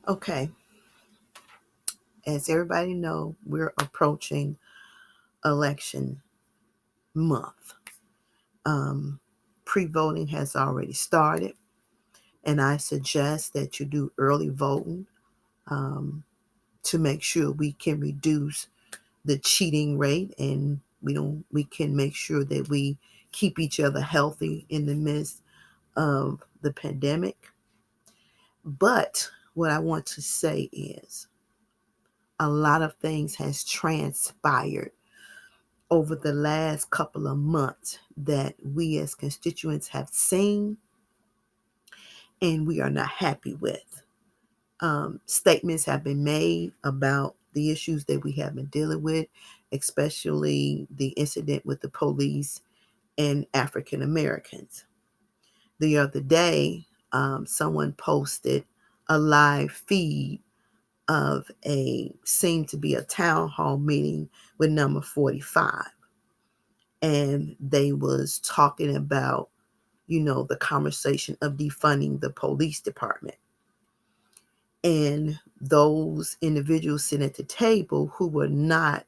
Okay, as everybody know, we're approaching election month. Um, Pre-voting has already started, and I suggest that you do early voting um, to make sure we can reduce the cheating rate, and we can make sure that we keep each other healthy in the midst of the pandemic. But what I want to say is a lot of things has transpired over the last couple of months that we as constituents have seen and we are not happy with. Statements have been made about the issues that we have been dealing with, especially the incident with the police and African Americans. The other day, someone posted a live feed of a seemed to be a town hall meeting with number 45, and they was talking about the conversation of defunding the police department. And those individuals sitting at the table who were not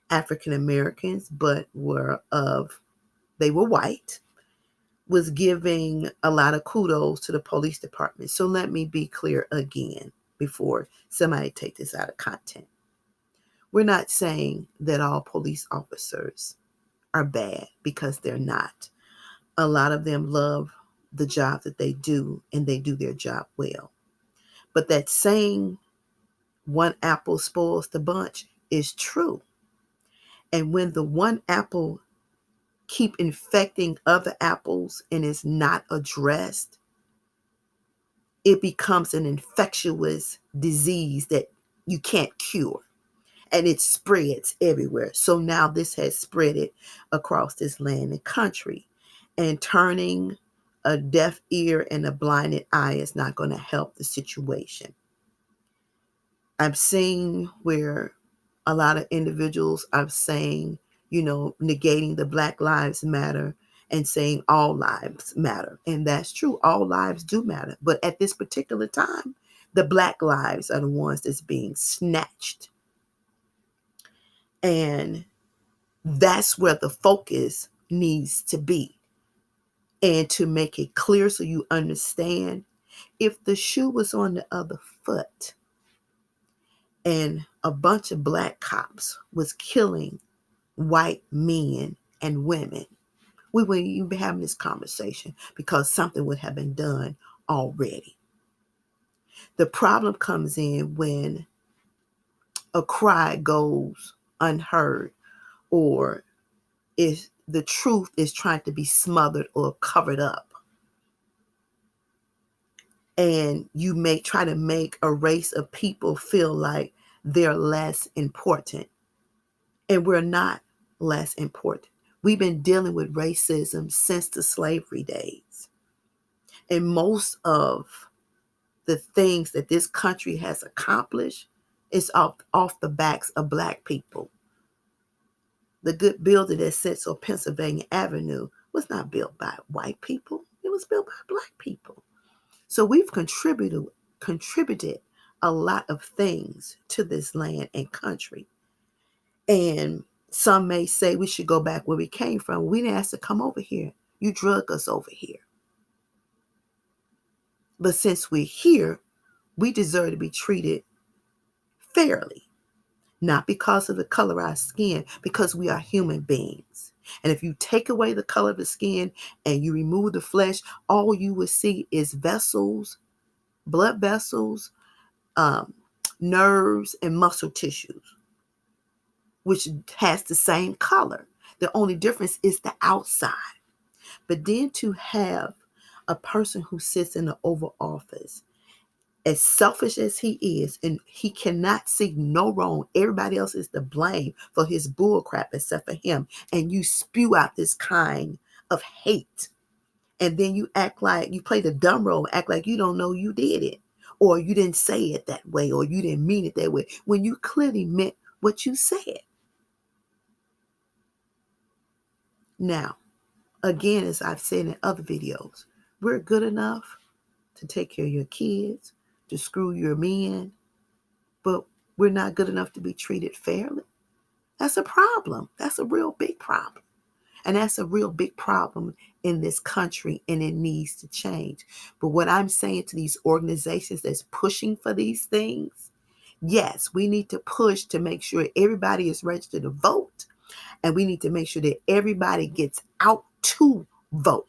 African Americans but they were white, was giving a lot of kudos to the police department. So let me be clear again before somebody take this out of content. We're not saying that all police officers are bad, because they're not. A lot of them love the job that they do, and they do their job well. But that saying, one apple spoils the bunch, is true. And when the one apple keep infecting other apples and is not addressed, it becomes an infectious disease that you can't cure. And it spreads everywhere. So now this has spread it across this land and country. And turning a deaf ear and a blinded eye is not going to help the situation. I'm seeing where a lot of individuals are saying, negating the Black Lives Matter and saying all lives matter. And that's true. All lives do matter. But at this particular time, the Black lives are the ones that's being snatched. And that's where the focus needs to be. And to make it clear so you understand, if the shoe was on the other foot and a bunch of black cops was killing white men and women, we wouldn't even be having this conversation, because something would have been done already. The problem comes in when a cry goes unheard, or if the truth is trying to be smothered or covered up. And you may try to make a race of people feel like they're less important. And we're not less important. We've been dealing with racism since the slavery days. And most of the things that this country has accomplished is off the backs of black people. The good building that sits on Pennsylvania Avenue was not built by white people. It was built by black people. So we've contributed a lot of things to this land and country. And some may say we should go back where we came from. We didn't ask to come over here. You drug us over here. But since we're here, we deserve to be treated fairly. Not because of the color of our skin, because we are human beings. And if you take away the color of the skin and you remove the flesh, all you will see is vessels, blood vessels, um, nerves, and muscle tissues, which has the same color. The only difference is the outside. But then to have a person who sits in the Oval Office, as selfish as he is, and he cannot see no wrong, everybody else is to blame for his bullcrap except for him, and you spew out this kind of hate, and then you act like you play the dumb role, act like you don't know you did it, or you didn't say it that way, or you didn't mean it that way, when you clearly meant what you said. Now, again, as I've said in other videos, we're good enough to take care of your kids, to screw your men, but we're not good enough to be treated fairly. That's a problem. That's a real big problem. And that's a real big problem in this country, and it needs to change. But what I'm saying to these organizations that's pushing for these things, yes, we need to push to make sure everybody is registered to vote, and we need to make sure that everybody gets out to vote.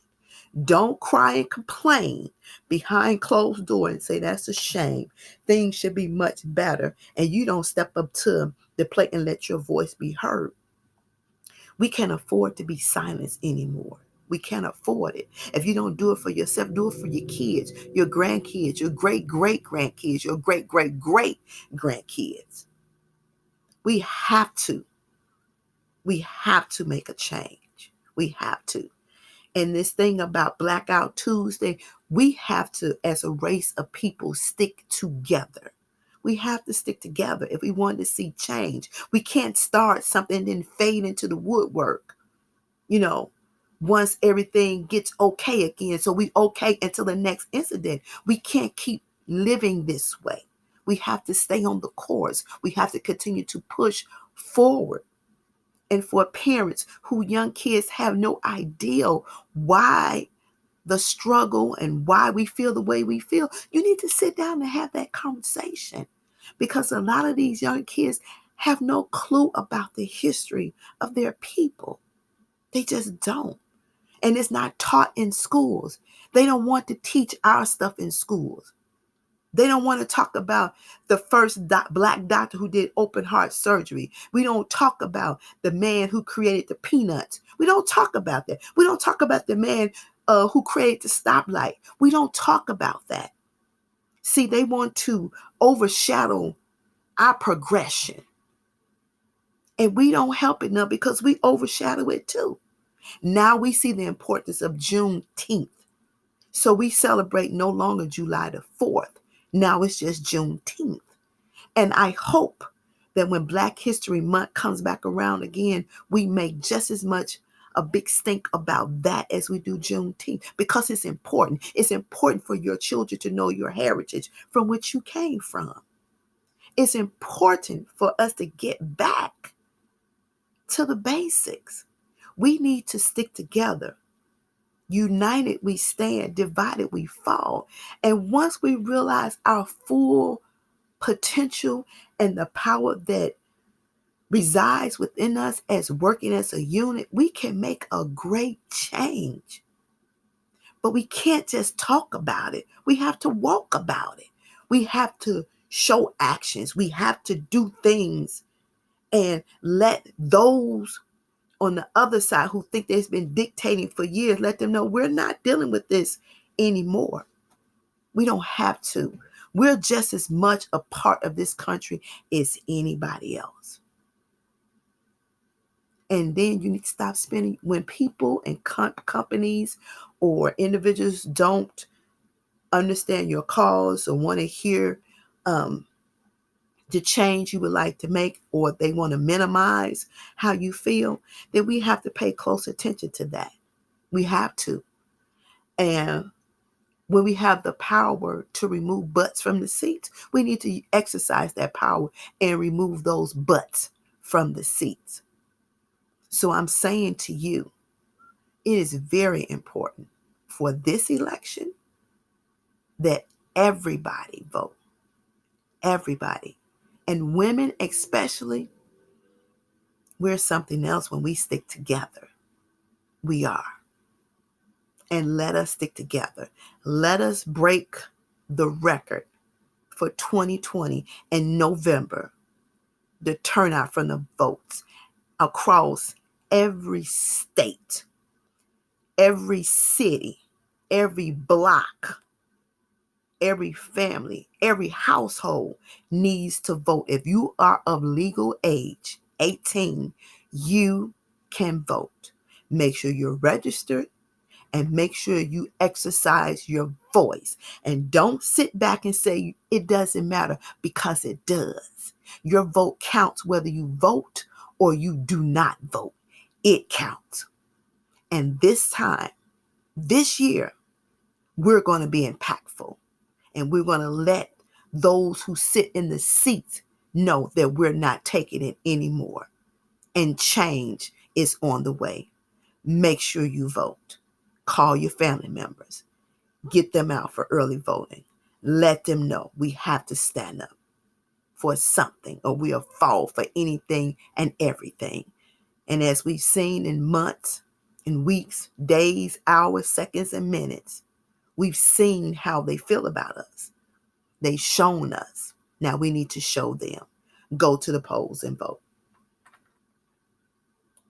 Don't cry and complain behind closed door and say that's a shame. Things should be much better, and you don't step up to the plate and let your voice be heard. We can't afford to be silenced anymore. We can't afford it. If you don't do it for yourself, do it for your kids, your grandkids, your great-great-grandkids, your great-great-great-grandkids. We have to. We have to make a change. We have to. And this thing about Blackout Tuesday, we have to, as a race of people, stick together. We have to stick together if we want to see change. We can't start something and then fade into the woodwork, once everything gets okay again. So we okay until the next incident. We can't keep living this way. We have to stay on the course. We have to continue to push forward. And for parents who young kids have no idea why the struggle and why we feel the way we feel, you need to sit down and have that conversation, because a lot of these young kids have no clue about the history of their people. They just don't. And it's not taught in schools. They don't want to teach our stuff in schools. They don't want to talk about the first black doctor who did open heart surgery. We don't talk about the man who created the peanuts. We don't talk about that. We don't talk about the man who created the stoplight. We don't talk about that. See, they want to overshadow our progression. And we don't help it now because we overshadow it too. Now we see the importance of Juneteenth. So we celebrate no longer July the 4th. Now it's just Juneteenth. And I hope that when Black History Month comes back around again, we make just as much a big stink about that as we do Juneteenth, because it's important. It's important for your children to know your heritage, from which you came from. It's important for us to get back to the basics. We need to stick together. United we stand, divided we fall. And once we realize our full potential and the power that resides within us as working as a unit, we can make a great change. But we can't just talk about it. We have to walk about it. We have to show actions. We have to do things and let those on the other side who think they've been dictating for years, let them know we're not dealing with this anymore. We don't have to. We're just as much a part of this country as anybody else. And then you need to stop spending, when people and companies or individuals don't understand your cause or want to hear the change you would like to make, or they want to minimize how you feel, then we have to pay close attention to that. We have to. And when we have the power to remove butts from the seats, we need to exercise that power and remove those butts from the seats. So I'm saying to you, it is very important for this election that everybody vote. Everybody. And women especially, we're something else when we stick together. We are. And let us stick together. Let us break the record for 2020 in November, the turnout from the votes across every state, every city, every block, every family, every household needs to vote. If you are of legal age, 18, you can vote. Make sure you're registered and make sure you exercise your voice. And don't sit back and say it doesn't matter, because it does. Your vote counts whether you vote or you do not vote. It counts. And this time, this year, we're going to be impactful. And we're going to let those who sit in the seats know that we're not taking it anymore, and change is on the way. Make sure you vote. Call your family members. Get them out for early voting. Let them know we have to stand up for something, or we'll fall for anything and everything. And as we've seen in months, in weeks, days, hours, seconds, and minutes, we've seen how they feel about us. They've shown us. Now we need to show them. Go to the polls and vote.